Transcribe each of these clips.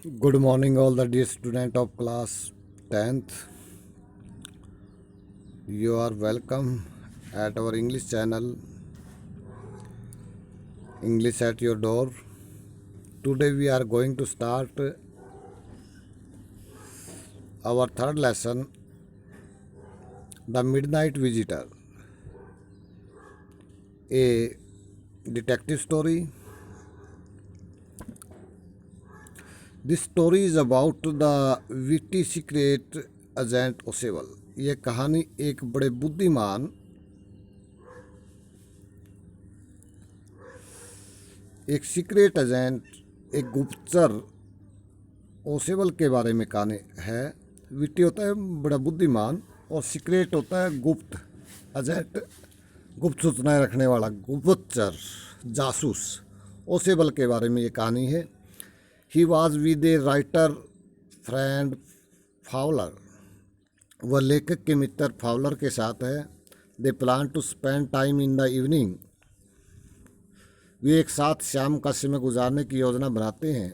Good morning, all the dear student of class 10th. You are welcome at our English channel, English at your door. Today we are going to start our third lesson, The Midnight Visitor, a detective story. This story is about the witty secret agent Oswald. यह कहानी एक बड़े बुद्धिमान एक secret agent, एक गुप्तचर ओसेबल के बारे में कहानी है। विट्टी होता है बड़ा बुद्धिमान और सीक्रेट होता है गुप्त एजेंट, गुप्त सूचनाएं रखने वाला गुप्तचर जासूस। ओसेबल के बारे में ये कहानी है। He was with a writer friend Fowler. वह लेखक के मित्र फाउलर के साथ है। They plan to spend time in the evening. वे एक साथ शाम का समय गुजारने की योजना बनाते हैं।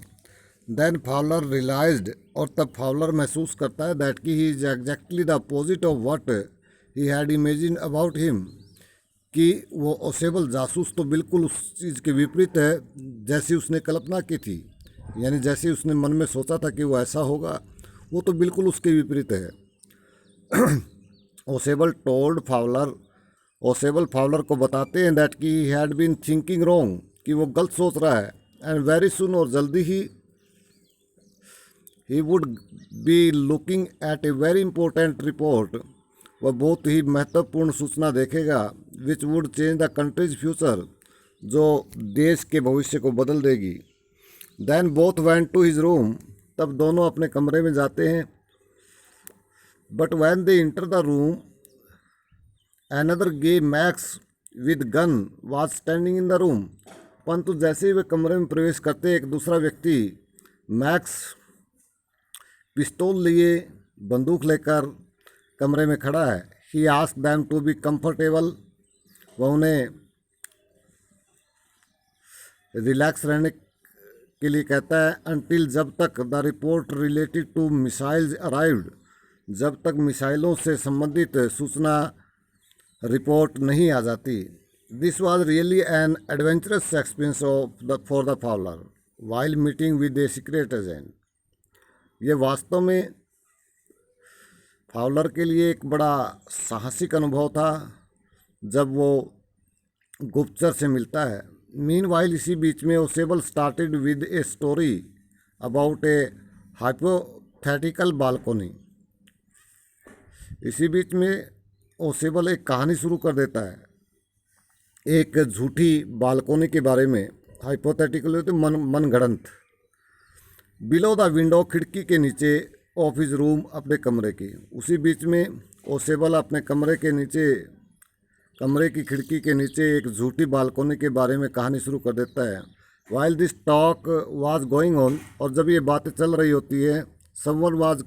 देन फाउलर रियलाइज्ड, और तब फाउलर महसूस करता है दैट कि he is exactly the opposite of what he had imagine about him, कि वो ओसेबल जासूस तो बिल्कुल उस चीज़ के विपरीत है जैसी उसने कल्पना की थी। यानी जैसे उसने मन में सोचा था कि वो ऐसा होगा, वो तो बिल्कुल उसके विपरीत है। Osable told Fowler, Osable Fowler को बताते हैं दैट कि he had been thinking wrong, कि वो गलत सोच रहा है। एंड वेरी सुन, और जल्दी ही would be looking at a very important report. वह बहुत ही महत्वपूर्ण सूचना देखेगा, which would change the country's future, जो देश के भविष्य को बदल देगी। Then both went to his room, तब दोनों अपने कमरे में जाते हैं। But when they enter the room, another guy Max with gun was standing in the room. परंतु जैसे ही वे कमरे में प्रवेश करते, एक दूसरा व्यक्ति मैक्स पिस्तौल लिए, बंदूक लेकर कमरे में खड़ा है। He ask them to be comfortable. वह उन्हें रिलैक्स रहने के लिए कहता है। अनटिल, जब तक the report related to missiles arrived, जब तक मिसाइलों से संबंधित सूचना रिपोर्ट नहीं आ जाती। This was really an adventurous experience for the Fowler while meeting with A secret agent. ये वास्तव में फाउलर के लिए एक बड़ा साहसिक अनुभव था जब वो गुप्तचर से मिलता है। मीन वाइल, इसी बीच में Ausable started with a story about a hypothetical balcony. इसी बीच में ओसेबल एक कहानी शुरू कर देता है एक झूठी बालकोनी के बारे में। हाइपोथेटिकल तो मनगढ़ंत। बिलो द विंडो, खिड़की के नीचे, ऑफ हिज रूम, अपने कमरे की। उसी बीच में ओसेबल अपने कमरे के नीचे, कमरे की खिड़की के नीचे एक झूठी बालकोनी के बारे में कहानी शुरू कर देता है। While this talk was going on, और जब ये बातें चल रही होती है, someone was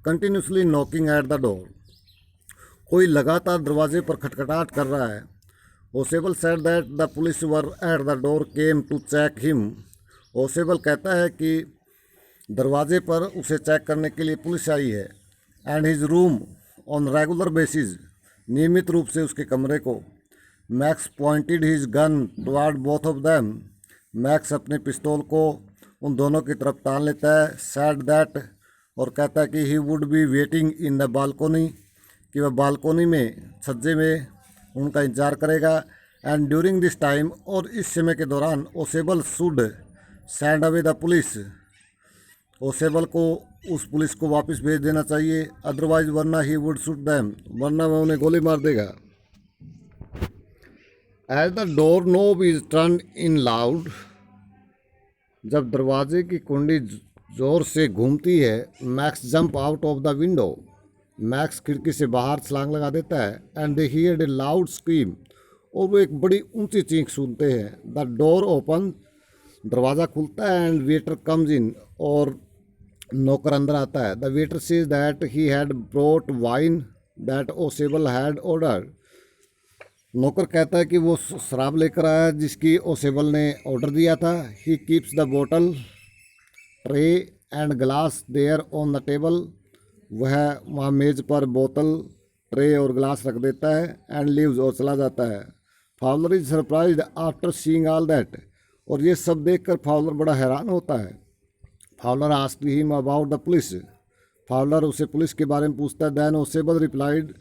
continuously knocking at the door. कोई लगातार दरवाजे पर खटखटाहट कर रहा है। Ausable said that the police were at the door came to check him. Ausable कहता है कि दरवाजे पर उसे चेक करने के लिए पुलिस आई है। And his room on regular basis, नियमित रूप से उसके कमरे को। Max pointed his gun toward both of them. Max अपने पिस्तौल को उन दोनों की तरफ तान लेता है। सैड दैट, और कहता है कि ही would be waiting in the balcony, कि वह बालकोनी में, छज्जे में उनका इंतजार करेगा। एंड ड्यूरिंग दिस टाइम, और इस समय के दौरान, Ausable should send away the police. Ausable को उस पुलिस को वापस भेज देना चाहिए। अदरवाइज, वरना ही वुड शूट दैम, वरना वह उन्हें गोली मार देगा। As the door knob is turn in loud, जब दरवाजे की कुंडी जोर से घूमती है, Max jump out of the window. Max खिड़की से बाहर छलांग लगा देता है। And they heard a loud scream, और वो एक बड़ी ऊंची चीख सुनते हैं। द डोर ओपन, दरवाज़ा खुलता है। एंड वेटर कम्स इन, और नौकर अंदर आता है। The waiter says that he had brought wine that Ausable had ordered. नौकर कहता है कि वो शराब लेकर आया जिसकी ओसेबल ने ऑर्डर दिया था। He keeps the bottle tray and glass there on the table, वह वहाँ मेज पर बोतल, ट्रे और ग्लास रख देता है, एंड लीव्स और चला जाता है। Fowler is surprised after seeing all that, और ये सब देखकर फाउलर बड़ा हैरान होता है। Fowler asked him about the police, Fowler उसे पुलिस के बारे में पूछता है। देन ओसेबल रिप्लाइड,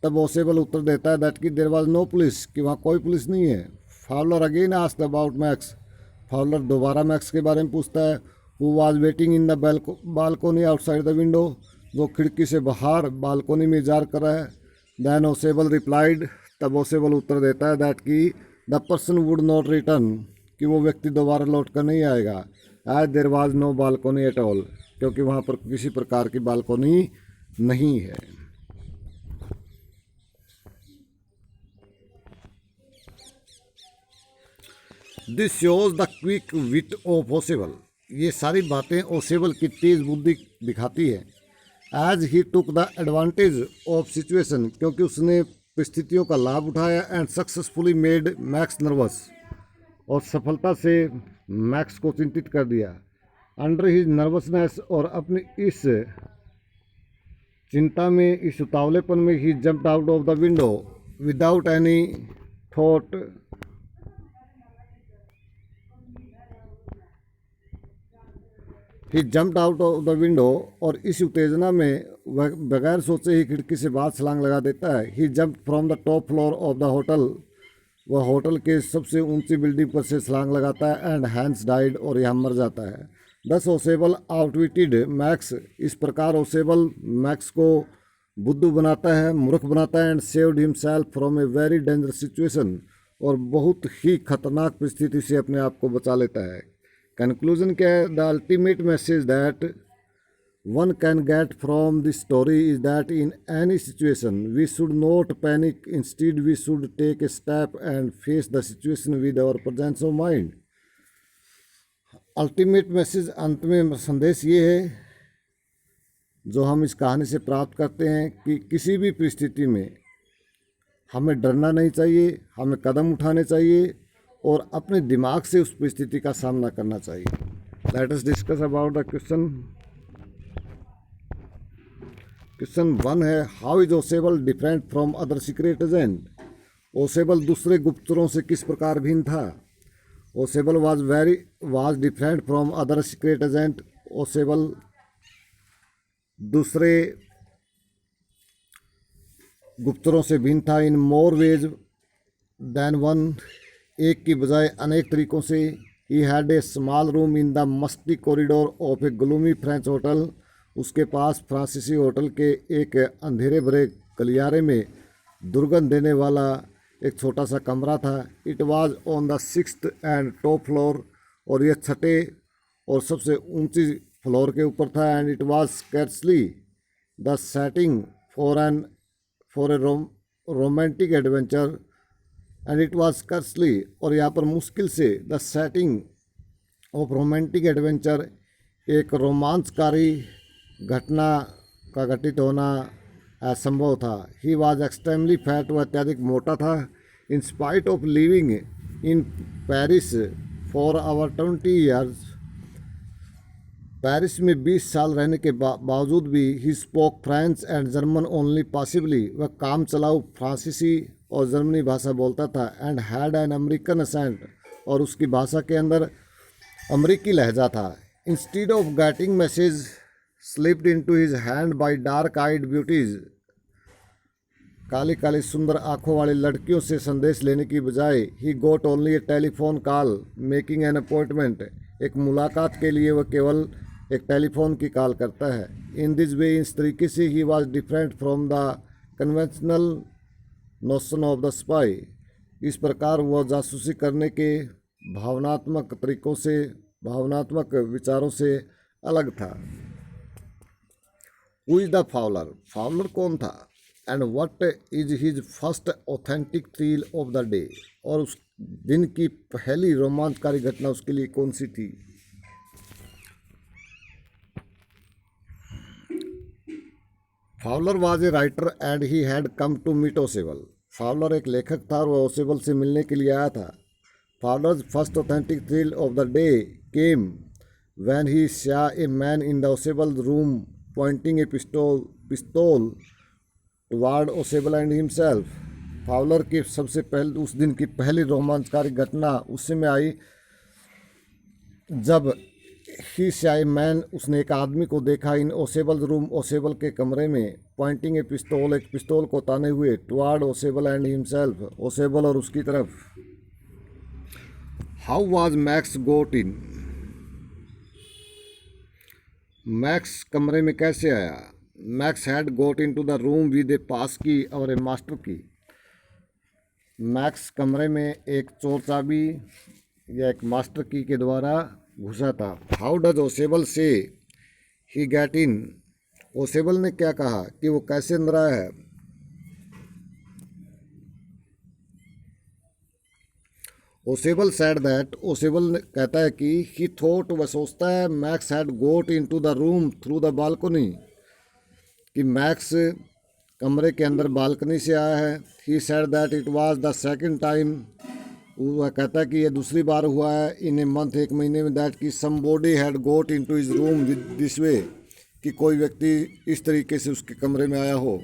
तब ओसेबल उत्तर देता है दैट कि देयर वाज नो पुलिस, कि वहाँ कोई पुलिस नहीं है। Fowler again asked about max, Fowler दोबारा मैक्स के बारे में पूछता है। Who was waiting in the balcony outside the window, वो खिड़की से बाहर बालकोनी में इंतजार कर रहा है। देन ओसेबल रिप्लाइड, तब ओसेबल उत्तर देता है दैट कि the person would not return, कि वो व्यक्ति दोबारा लौट कर नहीं आएगा। As there was no balcony at all, क्योंकि वहाँ पर किसी प्रकार की बालकोनी नहीं है। This shows the quick wit of Ausable, ये सारी बातें ओसेबल की तेज बुद्धि दिखाती है। As he took the advantage of situation, क्योंकि उसने परिस्थितियों का लाभ उठाया। And successfully made Max nervous, और सफलता से मैक्स को चिंतित कर दिया। अंडर हिज नर्वसनेस, और अपनी इस चिंता में, इस उतावलेपन में, he jumped out of the window without any thought, he jumped out of the window, और इस उत्तेजना में वह बगैर सोचे ही खिड़की से बाहर छलांग लगा देता है। He jumped from the top floor of the hotel, वह होटल के सबसे ऊंची बिल्डिंग पर से छलांग लगाता है। एंड हैंस डाइड, और यहाँ मर जाता है। दस ओसेबल आउटविटेड मैक्स, इस प्रकार ओसेबल मैक्स को बुद्धू बनाता है, मूर्ख बनाता है। And saved himself from a very dangerous situation, और बहुत ही खतरनाक परिस्थिति से अपने आप को बचा लेता है। कंक्लूजन क्या है? The ultimate message that one can get from this story is that in any situation we should not panic, instead we should take a step and face the situation with our presence of mind. Ultimate message, अंत में संदेश ये है जो हम इस कहानी से प्राप्त करते हैं कि किसी भी परिस्थिति में हमें डरना नहीं चाहिए, हमें कदम उठाने चाहिए और अपने दिमाग से उस परिस्थिति का सामना करना चाहिए। Let us discuss about the question. Question 1 है, how is Ausable different from other secret agent? Ausable दूसरे गुप्तचरों से किस प्रकार भिन्न था? Ausable was different from other secret agent, Ausable दूसरे गुप्तचरों से भिन्न था। In more ways than one, एक की बजाय अनेक तरीकों से। He had a small room in the musty corridor of a gloomy French hotel, उसके पास फ्रांसीसी होटल के एक अंधेरे भरे गलियारे में दुर्गंध देने वाला एक छोटा सा कमरा था। It was on the 6th and top floor, और यह छठे और सबसे ऊंची फ्लोर के ऊपर था। And it was scarcely the setting for a romantic adventure, and it was scarcely, और यहाँ पर मुश्किल से, the setting of romantic adventure, एक रोमांचकारी घटना का घटित होना असंभव था। ही वॉज एक्सट्रीमली फैट, वह अत्यधिक मोटा था। In spite of living in Paris for our 20 years, Paris में 20 साल रहने के बावजूद भी, he spoke French and German only possibly, वह काम चलाऊ फ्रांसीसी और जर्मनी भाषा बोलता था। And had an American accent, और उसकी भाषा के अंदर अमेरिकी लहजा था। Instead of getting message slipped into his hand by dark eyed beauties, काली काली सुंदर आंखों वाली लड़कियों से संदेश लेने की बजाय, he got only a telephone call making an appointment, एक मुलाकात के लिए वह केवल एक टेलीफोन की कॉल करता है। इन दिस वे, इस तरीके से, he was different from the conventional notion of the spy, इस प्रकार वह जासूसी करने के भावनात्मक तरीकों से, भावनात्मक विचारों से अलग था। Who is the Fowler? Fowler कौन था? And what is his first authentic thrill of the day, और उस दिन की पहली रोमांचकारी घटना उसके लिए कौन सी थी? Fowler was a writer and he had come to meet Ausable, Fowler एक लेखक था और वह ओसेबल से मिलने के लिए आया था। Fowler's first authentic thrill of the day came when he saw a man in the Osable room pointing a pistol toward Osable and himself. Fowler की सबसे पहले उस दिन की पहली रोमांचकारी घटना उस समय आई जब ही शाई मैन उसने एक आदमी को देखा इन ओसेबल रूम ओसेबल के कमरे में पॉइंटिंग ए पिस्तौल एक पिस्तौल को ताने हुए toward Ausable and himself Ausable और उसकी तरफ. How was Max got in. Max कमरे में कैसे आया. Max had got in to the room with a pass key और ए मास्टर की. मैक्स कमरे में एक चोर चाबी या एक मास्टर की के द्वारा घुसा था. हाउ डज ओसेबल से ही गेट इन. ओसेबल ने क्या कहा कि वो कैसे अंदर आया है. Ausable said that. ओसेबल कहता है कि ही थॉट वह सोचता है Max had got in to the room through the balcony कि मैक्स कमरे के अंदर बालकनी से आया है. He said that it was the second time. वह कहता है कि यह दूसरी बार हुआ है इन ए मंथ एक महीने में दैट कि somebody had got in to his room this way कि कोई व्यक्ति इस तरीके से उसके कमरे में आया हो.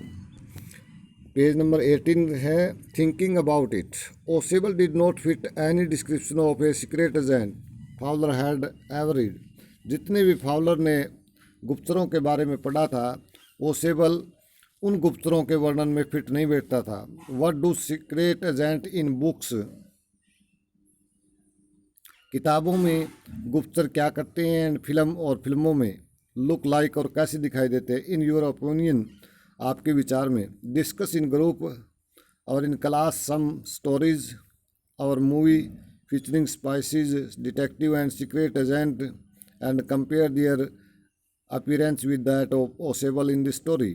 पेज नंबर 18 है thinking about it. Ausable did not fit any description of a secret agent Fowler had ever read. जितने भी फाउलर ने गुप्तचरों के बारे में पढ़ा था ओसेबल उन गुप्तचरों के वर्णन में फिट नहीं बैठता था. What do secret agent in books. किताबों में गुप्तचर क्या करते हैं एंड फिल्म और फिल्मों में लुक लाइक और कैसे दिखाई देते हैं. इन योर ओपिनियन आपके विचार में. डिस्कस इन ग्रुप और इन क्लास सम स्टोरीज और movie featuring spies detective and secret agent and compare their appearance with that of Ausable in the story.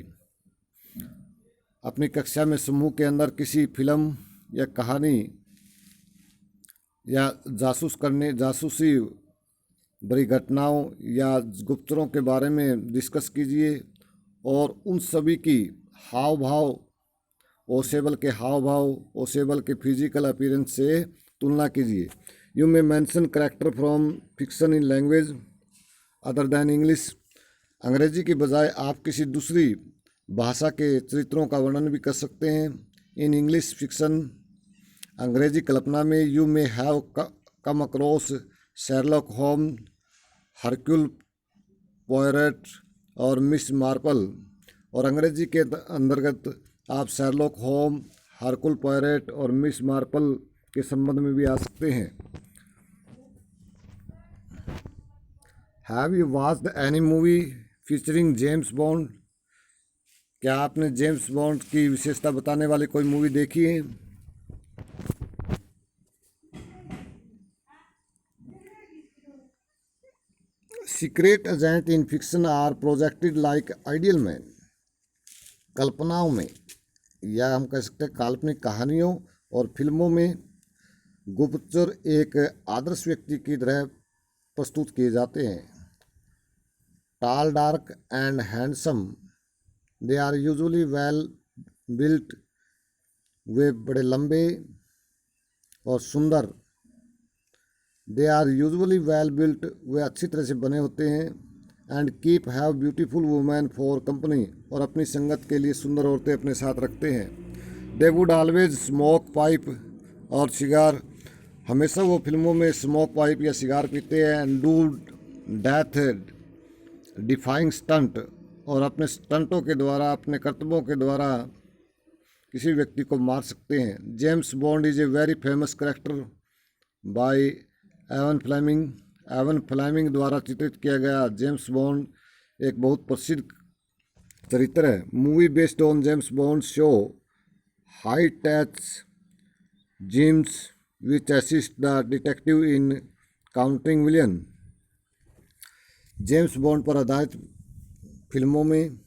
अपनी कक्षा में समूह के अंदर किसी फिल्म या कहानी या जासूसी बड़ी घटनाओं या गुप्तचरों के बारे में डिस्कस कीजिए और उन सभी की हाव भाव ओसेबल के हाव भाव ओसेबल के फिजिकल अपीयरेंस से तुलना कीजिए. You may mention character from fiction in language other than English. अंग्रेजी के बजाय आप किसी दूसरी भाषा के चरित्रों का वर्णन भी कर सकते हैं. इन इंग्लिश फिक्शन अंग्रेजी कल्पना में you may have come across Sherlock होम हरक्यूल पोयरेट और मिस मार्पल. और अंग्रेजी के अंतर्गत आप शेरलॉक होम हरक्यूल पोयरेट और मिस मार्पल के संबंध में भी आ सकते हैं. Have you watched any movie featuring James bond. क्या आपने जेम्स बॉन्ड की विशेषता बताने वाली कोई मूवी देखी है. Secret agent in fiction are projected like ideal man. कल्पनाओं में या हम कह सकते हैं काल्पनिक कहानियों और फिल्मों में गुप्तचर एक आदर्श व्यक्ति की तरह प्रस्तुत किए जाते हैं. Tall dark and handsome. They are usually well built. वे बड़े लंबे और सुंदर. They are usually well built. वे अच्छी तरह से बने होते हैं. And keep have beautiful women for company. और अपनी संगत के लिए सुंदर औरतें अपने साथ रखते हैं. They would always smoke pipe और सिगार. हमेशा वो फिल्मों में स्मोक पाइप या सिगार पीते हैं. And do death defying stunt. और अपने स्टंटों के द्वारा अपने कर्तव्यों के द्वारा किसी व्यक्ति को मार सकते हैं. James Bond is a very famous character by Ian Fleming. Ian Fleming द्वारा चित्रित किया गया जेम्स बॉन्ड एक बहुत प्रसिद्ध चरित्र है. Movie based on James Bond show high tech gizmos which assist the detective in counting villain. James Bond पर आधारित फिल्मों में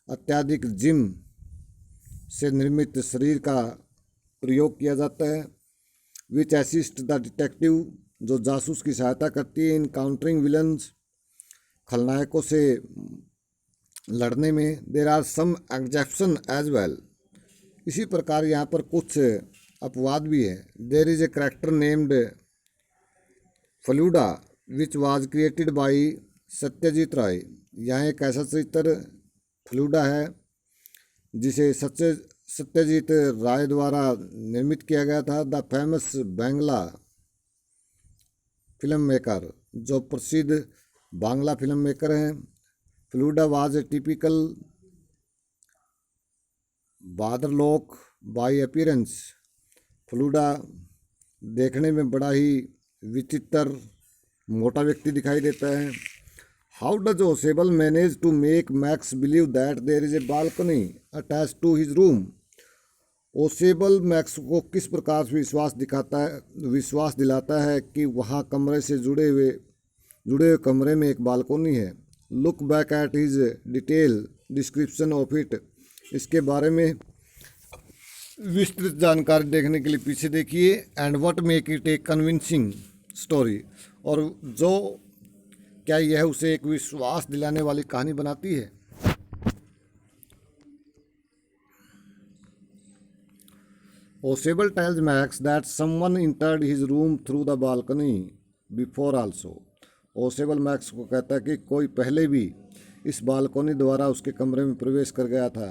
अत्यधिक जिम से निर्मित शरीर का प्रयोग किया जाता है. विच असिस्ट द डिटेक्टिव जो जासूस की सहायता करती है इन काउंटरिंग विलन्स खलनायकों से लड़ने में. There are some exception as well. इसी प्रकार यहाँ पर कुछ अपवाद भी है. There is a character named Feluda which was created by Satyajit Ray. यहाँ एक ऐसा चित्र फ्लूडा है जिसे सत्यजीत राय द्वारा निर्मित किया गया था। The famous Bangla film maker, जो प्रसिद्ध बांग्ला फिल्म मेकर हैं। Feluda was a typical bhadralok by appearance. Feluda देखने में बड़ा ही विचित्र मोटा व्यक्ति दिखाई देता है। How does Ausable manage to make Max believe that there is a balcony attach to his room. Ausable Max को किस प्रकार से विश्वास दिलाता है कि वहाँ कमरे से जुड़े हुए कमरे में एक बालकनी है। Look back at his detail description of it. इसके बारे में विस्तृत जानकारी देखने के लिए पीछे देखिए। And what make it A convincing story. और जो क्या यह उसे एक विश्वास दिलाने वाली कहानी बनाती है। Ausable tells Max that someone entered his room through the balcony before also. Ausable Max को कहता है कि कोई पहले भी इस बालकनी द्वारा उसके कमरे में प्रवेश कर गया था।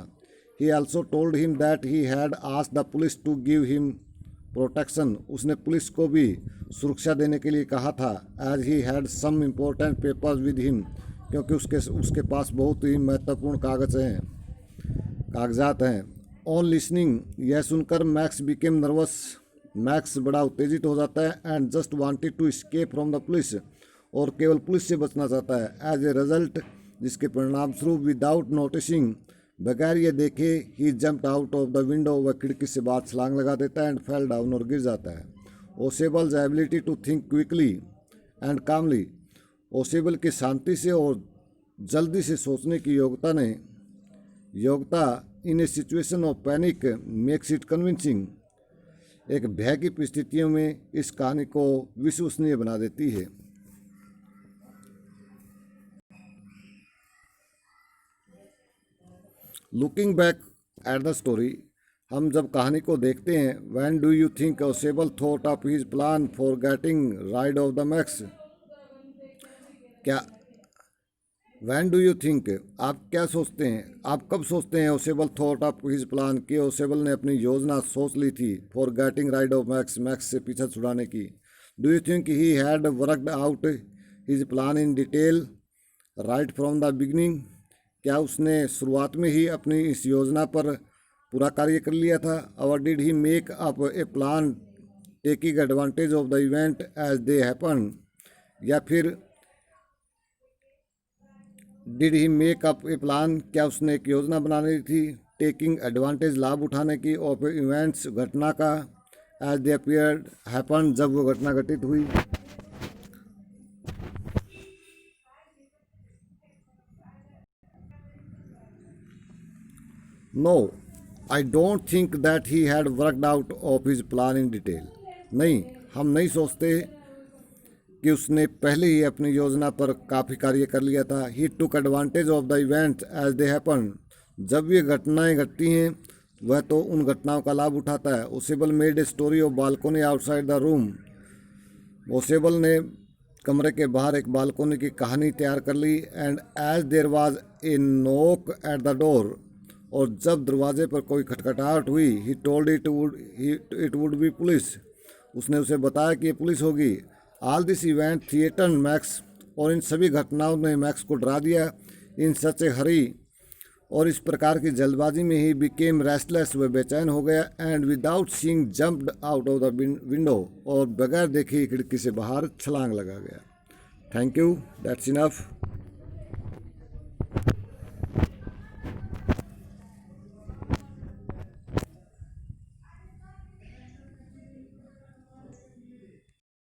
He also told him that he had asked the police to give him protection। उसने पुलिस को भी सुरक्षा देने के लिए कहा था। As he had some important papers with him। क्योंकि उसके पास बहुत ही महत्वपूर्ण कागजात हैं। On listening, यह सुनकर मैक्स became nervous। मैक्स बड़ा उत्तेजित हो जाता है। And just wanted to escape from the police। और केवल पुलिस से बचना चाहता है। As a result, जिसके परिणाम स्वरूप without noticing, बगैर ये देखे ही jumped out of the window. वह खिड़की से बाहर छलांग लगा देता है। एंड फेल डाउन और गिर जाता है। Ausable's ability to think quickly and calmly. Ausable की शांति से और जल्दी से सोचने की योग्यता in a situation of panic makes it convincing. एक भय की परिस्थितियों में इस कहानी को विश्वसनीय बना देती है। Looking back at the story. हम जब कहानी को देखते हैं, when do you think Ausable thought of his plan for getting rid of the Max. क्या व्हेन डू यू थिंक, आप क्या सोचते हैं, आप कब सोचते हैं Ausable thought of his plan कि ओसेबल ने अपनी योजना सोच ली थी for getting rid of Max से पीछा छुड़ाने की। Do you think he had worked out his plan in detail right from the beginning. क्या उसने शुरुआत में ही अपनी इस योजना पर पूरा कार्य कर लिया था। और did he make up a plan taking advantage of the event as they happen. या फिर did he make up a plan, क्या उसने एक योजना बनानी थी टेकिंग एडवांटेज, लाभ उठाने की, ऑफ इवेंट्स, घटना का, एज दे अपीयर्ड हैपन, जब वो घटना घटित हुई। No I don't think that he had worked out of his plan in detail. नहीं, हम नहीं सोचते कि उसने पहले ही अपनी योजना पर काफ़ी कार्य कर लिया था। He took advantage of the event as they happen. जब ये घटनाएं घटती हैं वह तो उन घटनाओं का लाभ उठाता है। Ausable made a story of balcony outside the room. Ausable ने कमरे के बाहर एक बालकोनी की कहानी तैयार कर ली। And as there was a knock at the door. और जब दरवाजे पर कोई खटखटाहट हुई, he told it would be police. उसने उसे बताया कि ये पुलिस होगी। All this event threatened Max. और इन सभी घटनाओं ने मैक्स को डरा दिया। इन सच ए हरी। और इस प्रकार की जल्दबाजी में ही बिकेम रेस्टलेस, वह बेचैन हो गया। And without seeing jumped out of the window. और बगैर देखे खिड़की से बाहर छलांग लगा गया। Thank you, that's enough.